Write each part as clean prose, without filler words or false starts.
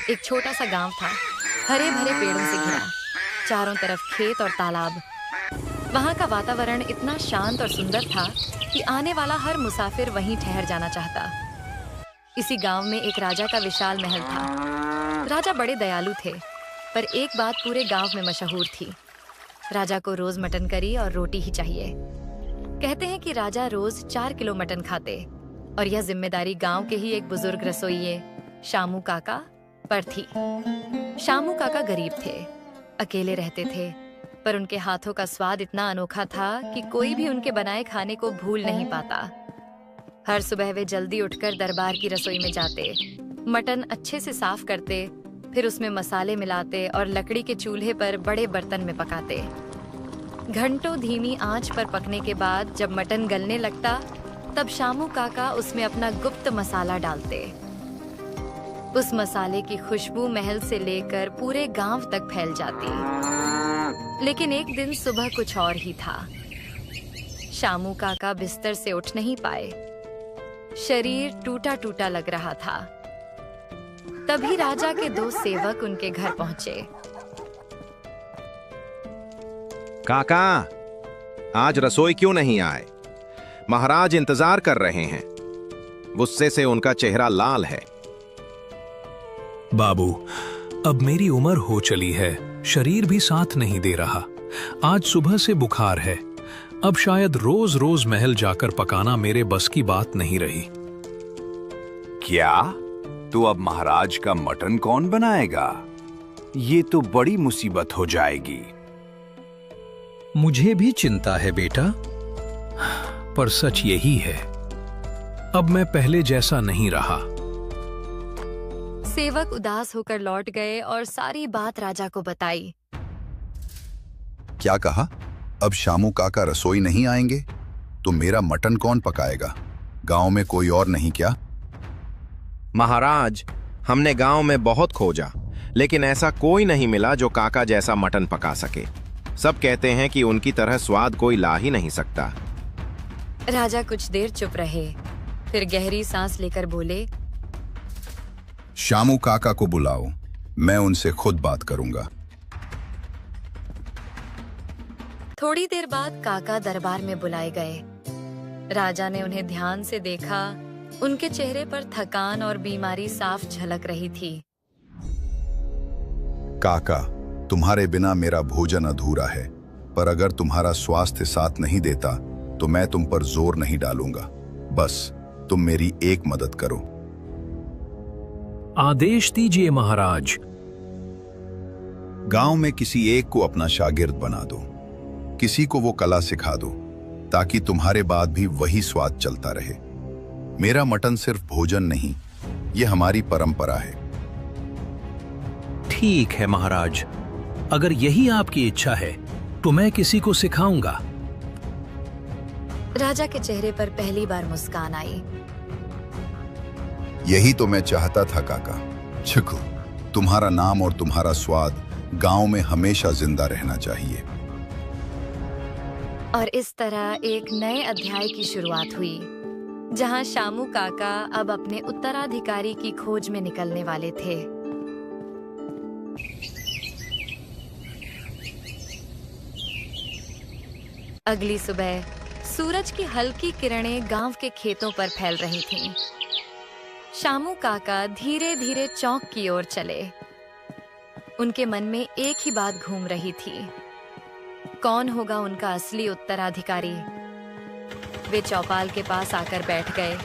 एक छोटा सा गांव था, हरे भरे पेड़ों से घिरा, चारों तरफ खेत और तालाब। वहां का वातावरण इतना शांत और सुंदर था कि आने वाला हर मुसाफिर वहीं ठहर जाना चाहता। इसी गांव में एक राजा का विशाल महल था। राजा बड़े दयालु थे, पर एक बात पूरे गांव में मशहूर थी। राजा को रोज मटन करी और रोटी ही चाहिए। कहते हैं कि राजा रोज 4 किलो मटन खाते और यह जिम्मेदारी गांव के ही एक बुजुर्ग रसोइये शामू काका पर थी। शामू काका गरीब थे, अकेले रहते थे, पर उनके हाथों का स्वाद इतना अनोखा था कि कोई भी उनके बनाए खाने को भूल नहीं पाता। हर सुबह वे जल्दी उठकर दरबार की रसोई में जाते, मटन अच्छे से साफ करते, फिर उसमें मसाले मिलाते और लकड़ी के चूल्हे पर बड़े बर्तन में पकाते। घंटों धीमी आंच पर पकने के बाद जब मटन गलने लगता, तब शामू काका उसमें अपना गुप्त मसाला डालते। उस मसाले की खुशबू महल से लेकर पूरे गांव तक फैल जाती। लेकिन एक दिन सुबह कुछ और ही था। शामू काका बिस्तर से उठ नहीं पाए, शरीर टूटा टूटा लग रहा था। तभी राजा के 2 सेवक उनके घर पहुंचे। काका, आज रसोई क्यों नहीं आए? महाराज इंतजार कर रहे हैं। गुस्से से उनका चेहरा लाल है। बाबू, अब मेरी उम्र हो चली है, शरीर भी साथ नहीं दे रहा। आज सुबह से बुखार है। अब शायद रोज रोज महल जाकर पकाना मेरे बस की बात नहीं रही। क्या? तो अब महाराज का मटन कौन बनाएगा? ये तो बड़ी मुसीबत हो जाएगी। मुझे भी चिंता है बेटा, पर सच यही है, अब मैं पहले जैसा नहीं रहा। सेवक उदास होकर लौट गए और सारी बात राजा को बताई। क्या कहा? अब शामू काका रसोई नहीं आएंगे तो मेरा मटन कौन पकाएगा? गांव में कोई और नहीं क्या? महाराज, हमने गांव में बहुत खोजा, लेकिन ऐसा कोई नहीं मिला जो काका जैसा मटन पका सके। सब कहते हैं कि उनकी तरह स्वाद कोई ला ही नहीं सकता। राजा कुछ देर चुप रहे, फिर गहरी सांस लेकर बोले, शामू काका को बुलाओ, मैं उनसे खुद बात करूंगा। थोड़ी देर बाद काका दरबार में बुलाए गए। राजा ने उन्हें ध्यान से देखा। उनके चेहरे पर थकान और बीमारी साफ झलक रही थी। काका, तुम्हारे बिना मेरा भोजन अधूरा है, पर अगर तुम्हारा स्वास्थ्य साथ नहीं देता तो मैं तुम पर जोर नहीं डालूंगा। बस तुम मेरी एक मदद करो। आदेश दीजिए महाराज। गांव में किसी एक को अपना शागिर्द बना दो, किसी को वो कला सिखा दो, ताकि तुम्हारे बाद भी वही स्वाद चलता रहे। मेरा मटन सिर्फ भोजन नहीं, ये हमारी परंपरा है। ठीक है महाराज, अगर यही आपकी इच्छा है तो मैं किसी को सिखाऊंगा। राजा के चेहरे पर पहली बार मुस्कान आई। यही तो मैं चाहता था काका। चिकू, तुम्हारा नाम और तुम्हारा स्वाद गांव में हमेशा जिंदा रहना चाहिए। और इस तरह एक नए अध्याय की शुरुआत हुई, जहां शामू काका अब अपने उत्तराधिकारी की खोज में निकलने वाले थे। अगली सुबह सूरज की हल्की किरणें गांव के खेतों पर फैल रही थीं। शामू काका धीरे धीरे चौक की ओर चले। उनके मन में एक ही बात घूम रही थी, कौन होगा उनका असली उत्तराधिकारी। वे चौपाल के पास आकर बैठ गए।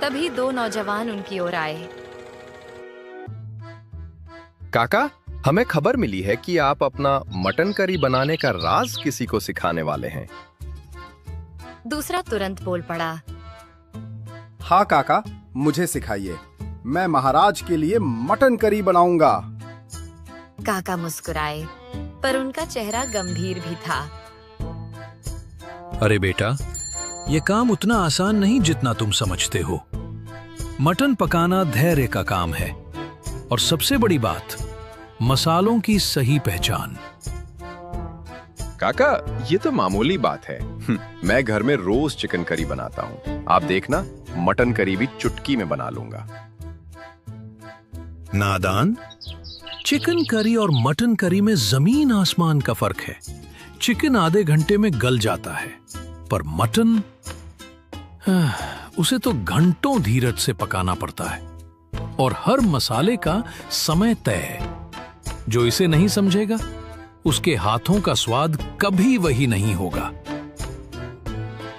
तभी 2 नौजवान उनकी ओर आए। काका, हमें खबर मिली है कि आप अपना मटन करी बनाने का राज किसी को सिखाने वाले हैं। दूसरा तुरंत बोल पड़ा, हाँ काका, मुझे सिखाइए। मैं महाराज के लिए मटन करी बनाऊंगा। काका मुस्कुराए, पर उनका चेहरा गंभीर भी था। अरे बेटा, ये काम उतना आसान नहीं जितना तुम समझते हो। मटन पकाना धैर्य का काम है, और सबसे बड़ी बात, मसालों की सही पहचान। काका, ये तो मामूली बात है। मैं घर में रोज चिकन करी बनाता हूँ। आप देखना, मटन करी भी चुटकी में बना लूंगा। नादान, चिकन करी और मटन करी में जमीन आसमान का फर्क है। चिकन आधे घंटे में गल जाता है, पर मटन उसे तो घंटों धीरज से पकाना पड़ता है और हर मसाले का समय तय है। जो इसे नहीं समझेगा उसके हाथों का स्वाद कभी वही नहीं होगा।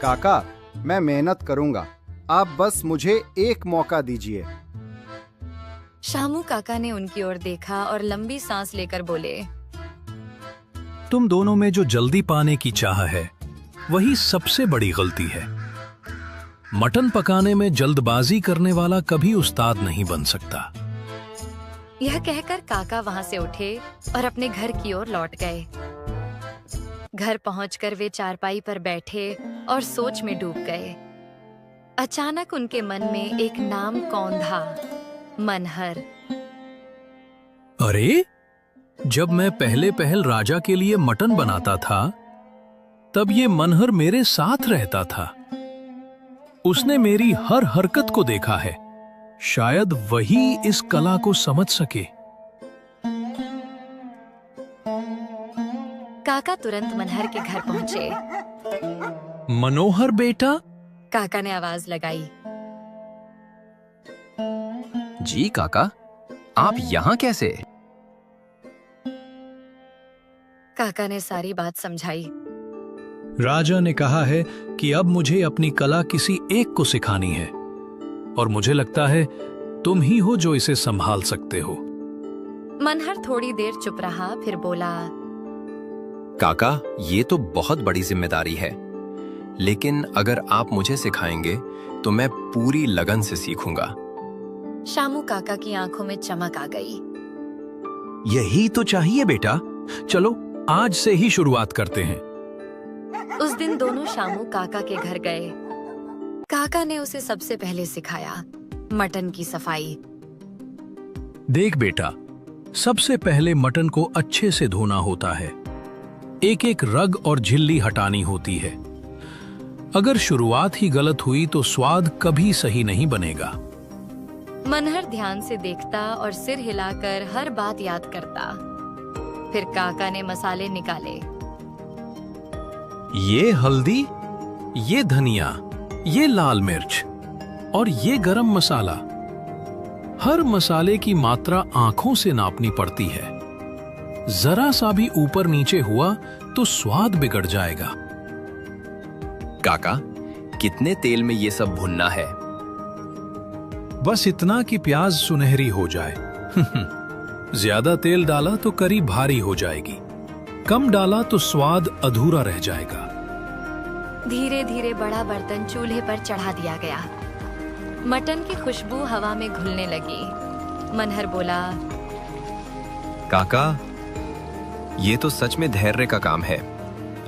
काका, मैं मेहनत करूंगा, आप बस मुझे एक मौका दीजिए। शामू काका ने उनकी ओर देखा और लंबी सांस लेकर बोले, तुम दोनों में जो जल्दी पाने की चाह है वही सबसे बड़ी गलती है। मटन पकाने में जल्दबाजी करने वाला कभी उस्ताद नहीं बन सकता। यह कहकर काका वहां से उठे और अपने घर की ओर लौट गए। घर पहुंचकर वे चारपाई पर बैठे और सोच में डूब गए। अचानक उनके मन में एक नाम कौंधा, मनहर। अरे, जब मैं पहले पहल राजा के लिए मटन बनाता था तब ये मनहर मेरे साथ रहता था। उसने मेरी हर हरकत को देखा है। शायद वही इस कला को समझ सके। काका तुरंत मनहर के घर पहुंचे। मनोहर बेटा, काका ने आवाज लगाई। जी काका, आप यहाँ कैसे? काका ने सारी बात समझाई। राजा ने कहा है कि अब मुझे अपनी कला किसी एक को सिखानी है और मुझे लगता है तुम ही हो जो इसे संभाल सकते हो। मनहर थोड़ी देर चुप रहा, फिर बोला, काका, ये तो बहुत बड़ी जिम्मेदारी है, लेकिन अगर आप मुझे सिखाएंगे तो मैं पूरी लगन से सीखूंगा। शामू काका की आंखों में चमक आ गई। यही तो चाहिए बेटा। चलो आज से ही शुरुआत करते हैं। उस दिन दोनों शामू काका के घर गए। काका ने उसे सबसे पहले सिखाया मटन की सफाई। देख बेटा, सबसे पहले मटन को अच्छे से धोना होता है। एक एक रग और झिल्ली हटानी होती है। अगर शुरुआत ही गलत हुई तो स्वाद कभी सही नहीं बनेगा। मनहर ध्यान से देखता और सिर हिलाकर हर बात याद करता। फिर काका ने मसाले निकाले। ये हल्दी, ये धनिया, ये लाल मिर्च और ये गरम मसाला। हर मसाले की मात्रा आंखों से नापनी पड़ती है। जरा सा भी ऊपर नीचे हुआ तो स्वाद बिगड़ जाएगा। काका, कितने तेल में ये सब भुनना है? बस इतना कि प्याज सुनहरी हो जाए। ज्यादा तेल डाला तो करी भारी हो जाएगी, कम डाला तो स्वाद अधूरा रह जाएगा। धीरे धीरे बड़ा बर्तन चूल्हे पर चढ़ा दिया गया। मटन की खुशबू हवा में घुलने लगी। मनहर बोला, काका, ये तो सच में धैर्य का काम है।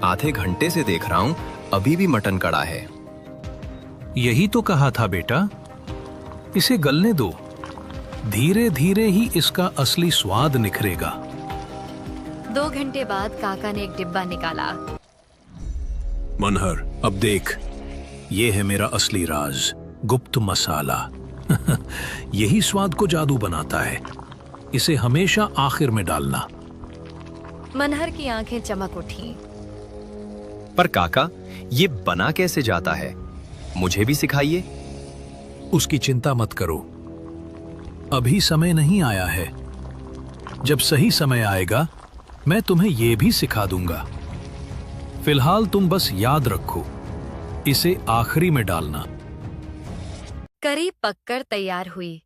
आधे घंटे से देख रहा हूं, अभी भी मटन कड़ा है। यही तो कहा था बेटा, इसे गलने दो। धीरे धीरे ही इसका असली स्वाद निखरेगा। 2 घंटे बाद काका ने एक डिब्बा निकाला। मनहर, अब देख, ये है मेरा असली राज, गुप्त मसाला। यही स्वाद को जादू बनाता है। इसे हमेशा आखिर में डालना। मनहर की आंखें चमक उठी। पर काका, ये बना कैसे जाता है? मुझे भी सिखाइए। उसकी चिंता मत करो, अभी समय नहीं आया है। जब सही समय आएगा मैं तुम्हें यह भी सिखा दूंगा। फिलहाल तुम बस याद रखो, इसे आखिरी में डालना। करी पककर तैयार हुई।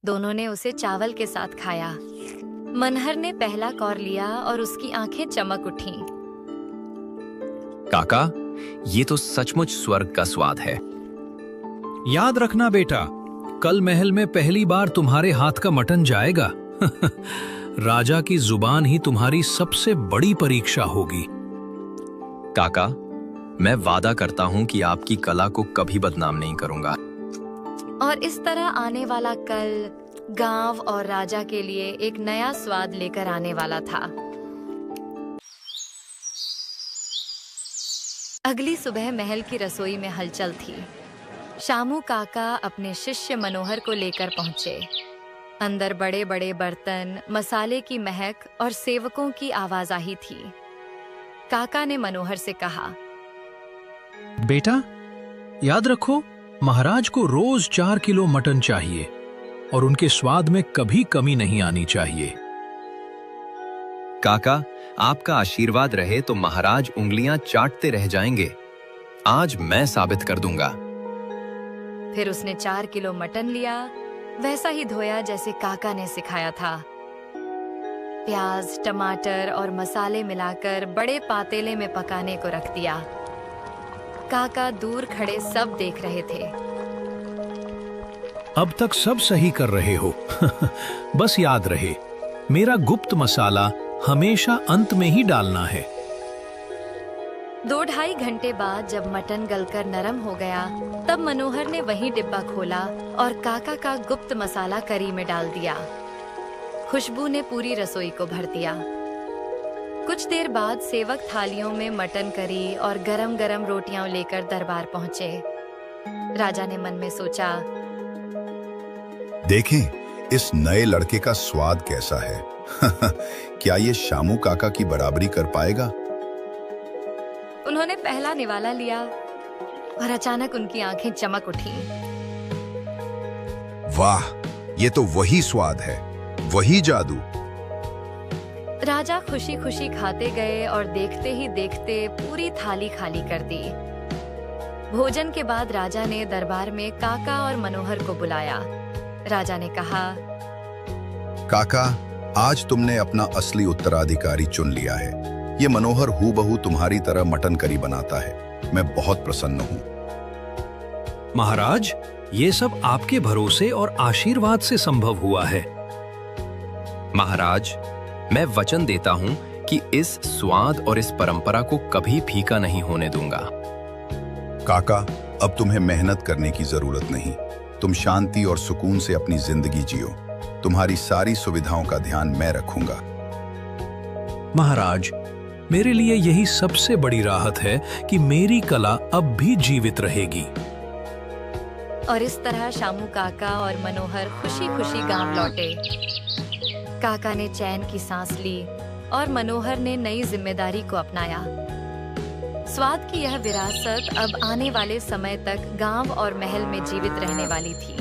दोनों ने उसे चावल के साथ खाया। मनहर ने पहला कौर लिया और उसकी आंखें चमक उठीं। काका, ये तो सचमुच स्वर्ग का स्वाद है। याद रखना बेटा, कल महल में पहली बार तुम्हारे हाथ का मटन जाएगा। राजा की जुबान ही तुम्हारी सबसे बड़ी परीक्षा होगी। काका, मैं वादा करता हूं कि आपकी कला को कभी बदनाम नहीं करूंगा। और इस तरह आने वाला कल गांव और राजा के लिए एक नया स्वाद लेकर आने वाला था। अगली सुबह महल की रसोई में हलचल थी। शामू काका अपने शिष्य मनोहर को लेकर पहुंचे। अंदर बड़े बड़े बर्तन, मसाले की महक और सेवकों की आवाज आई थी। काका ने मनोहर से कहा, बेटा, याद रखो, महाराज को रोज 4 किलो मटन चाहिए और उनके स्वाद में कभी कमी नहीं आनी चाहिए। काका, आपका आशीर्वाद रहे तो महाराज उंगलियां चाटते रह जाएंगे। आज मैं साबित कर दूंगा। फिर उसने 4 किलो मटन लिया, वैसा ही धोया जैसे काका ने सिखाया था। प्याज, टमाटर और मसाले मिलाकर बड़े पातेले में पकाने को रख दिया। काका दूर खड़े सब देख रहे थे। अब तक सब सही कर रहे हो। बस याद रहे, मेरा गुप्त मसाला हमेशा अंत में ही डालना है। 2-2.5 घंटे बाद जब मटन गलकर नरम हो गया, तब मनोहर ने वही डिब्बा खोला और काका का गुप्त मसाला करी में डाल दिया। खुशबू ने पूरी रसोई को भर दिया। कुछ देर बाद सेवक थालियों में मटन करी और गरम गरम रोटियां लेकर दरबार पहुंचे। राजा ने मन में सोचा, देखें इस नए लड़के का स्वाद कैसा है। क्या ये शामू काका की बराबरी कर पाएगा? उन्होंने पहला निवाला लिया और अचानक उनकी आंखें चमक उठी। वाह, ये तो वही स्वाद है, वही जादू। राजा खुशी खुशी खाते गए और देखते ही देखते पूरी थाली खाली कर दी। भोजन के बाद राजा ने दरबार में काका और मनोहर को बुलाया। राजा ने कहा, काका, आज तुमने अपना असली उत्तराधिकारी चुन लिया है। ये मनोहर हूबहू तुम्हारी तरह मटन करी बनाता है। मैं बहुत प्रसन्न हूँ। महाराज, ये सब आपके भरोसे और आशीर्वाद से संभव हुआ है। महाराज, मैं वचन देता हूं कि इस स्वाद और इस परंपरा को कभी फीका नहीं होने दूंगा। काका, अब तुम्हें मेहनत करने की जरूरत नहीं। तुम शांति और सुकून से अपनी जिंदगी जियो। तुम्हारी सारी सुविधाओं का ध्यान मैं रखूंगा। महाराज, मेरे लिए यही सबसे बड़ी राहत है कि मेरी कला अब भी जीवित रहेगी। और इस तरह शामू काका और मनोहर खुशी खुशी गांव लौटे। काका ने चैन की सांस ली और मनोहर ने नई जिम्मेदारी को अपनाया। स्वाद की यह विरासत अब आने वाले समय तक गांव और महल में जीवित रहने वाली थी।